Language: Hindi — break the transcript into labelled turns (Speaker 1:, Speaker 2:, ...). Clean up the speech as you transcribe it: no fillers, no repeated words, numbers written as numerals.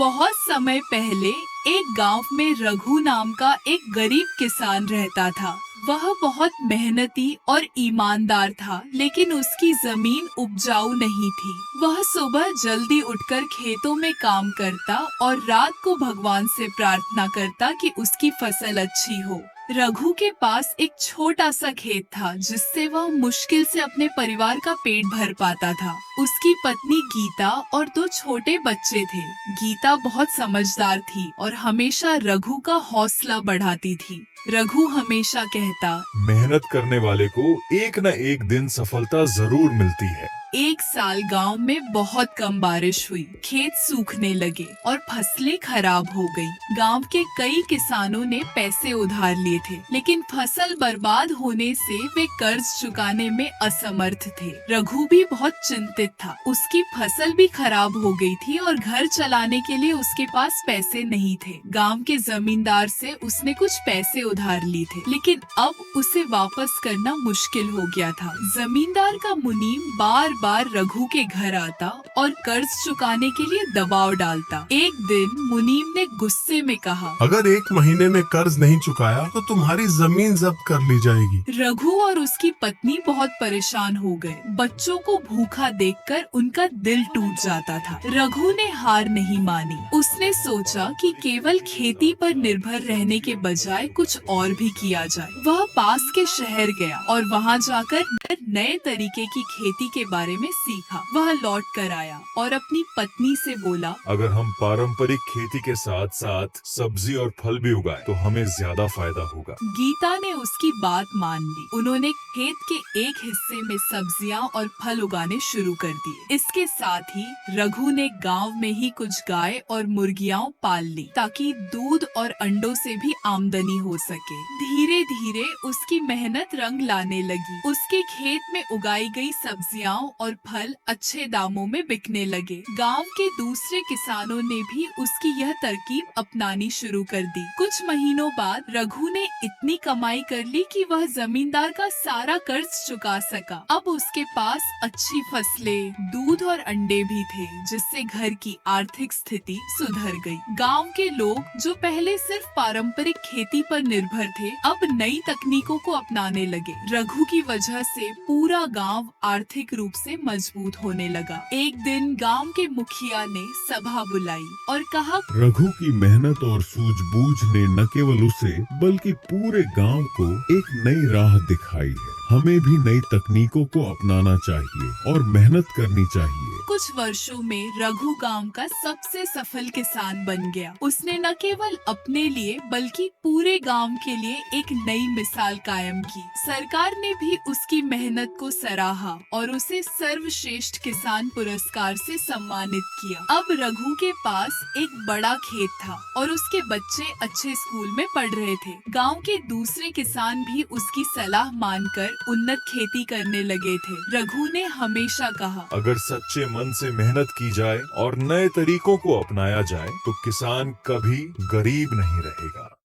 Speaker 1: बहुत समय पहले एक गांव में रघु नाम का एक गरीब किसान रहता था। वह बहुत मेहनती और ईमानदार था, लेकिन उसकी जमीन उपजाऊ नहीं थी। वह सुबह जल्दी उठकर खेतों में काम करता और रात को भगवान से प्रार्थना करता कि उसकी फसल अच्छी हो। रघु के पास एक छोटा सा खेत था, जिससे वह मुश्किल से अपने परिवार का पेट भर पाता था। उसकी पत्नी गीता और दो छोटे बच्चे थे। गीता बहुत समझदार थी और हमेशा रघु का हौसला बढ़ाती थी। रघु हमेशा कहता,
Speaker 2: मेहनत करने वाले को एक न एक दिन सफलता जरूर मिलती है।
Speaker 1: एक साल गांव में बहुत कम बारिश हुई। खेत सूखने लगे और फसलें खराब हो गई। गांव के कई किसानों ने पैसे उधार लिए थे, लेकिन फसल बर्बाद होने से वे कर्ज चुकाने में असमर्थ थे। रघु भी बहुत चिंतित था। उसकी फसल भी खराब हो गई थी और घर चलाने के लिए उसके पास पैसे नहीं थे। गांव के जमींदार से उसने कुछ पैसे उधार लिए थे, लेकिन अब उसे वापस करना मुश्किल हो गया था। जमींदार का मुनीम बार बार रघु के घर आता और कर्ज चुकाने के लिए दबाव डालता। एक दिन मुनीम ने गुस्से में कहा,
Speaker 3: अगर एक महीने में कर्ज नहीं चुकाया तो तुम्हारी जमीन जब्त कर ली जाएगी।
Speaker 1: रघु और उसकी पत्नी बहुत परेशान हो गए। बच्चों को भूखा देखकर उनका दिल टूट जाता था। रघु ने हार नहीं मानी। उसने सोचा कि केवल खेती पर निर्भर रहने के बजाय कुछ और भी किया जाए। वह पास के शहर गया और वहाँ जाकर नए तरीके की खेती के बारे में सीखा। वह लौट कर आया और अपनी पत्नी से बोला,
Speaker 2: अगर हम पारंपरिक खेती के साथ साथ सब्जी और फल भी उगाए तो हमें ज्यादा फायदा होगा।
Speaker 1: गीता ने उसकी बात मान ली। उन्होंने खेत के एक हिस्से में सब्जियां और फल उगाने शुरू कर दिए। इसके साथ ही रघु ने गांव में ही कुछ गाय और मुर्गियां पाल ली, ताकि दूध और अंडों से भी आमदनी हो सके। धीरे धीरे उसकी मेहनत रंग लाने लगी। उसके खेत में उगाई गई सब्जियां और फल अच्छे दामों में बिकने लगे। गांव के दूसरे किसानों ने भी उसकी यह तरकीब अपनानी शुरू कर दी। कुछ महीनों बाद रघु ने इतनी कमाई कर ली कि वह जमींदार का सारा कर्ज चुका सका। अब उसके पास अच्छी फसलें, दूध और अंडे भी थे, जिससे घर की आर्थिक स्थिति सुधर गई। गांव के लोग जो पहले सिर्फ पारंपरिक खेती पर निर्भर थे, अब नई तकनीकों को अपनाने लगे। रघु की वजह से पूरा गांव आर्थिक रूप से मजबूत होने लगा। एक दिन गांव के मुखिया ने सभा बुलाई और कहा,
Speaker 3: रघु की मेहनत और सूझबूझ ने न केवल उसे बल्कि पूरे गांव को एक नई राह दिखाई है। हमें भी नई तकनीकों को अपनाना चाहिए और मेहनत करनी चाहिए।
Speaker 1: कुछ वर्षों में रघु गांव का सबसे सफल किसान बन गया। उसने न केवल अपने लिए बल्कि पूरे गांव के लिए एक नई मिसाल कायम की। सरकार ने भी उसकी मेहनत को सराहा और उसे सर्वश्रेष्ठ किसान पुरस्कार से सम्मानित किया। अब रघु के पास एक बड़ा खेत था और उसके बच्चे अच्छे स्कूल में पढ़ रहे थे। गांव के दूसरे किसान भी उसकी सलाह मानकर उन्नत खेती करने लगे थे। रघु ने हमेशा कहा,
Speaker 2: अगर सच्चे मन से मेहनत की जाए और नए तरीकों को अपनाया जाए तो किसान कभी गरीब नहीं रहेगा।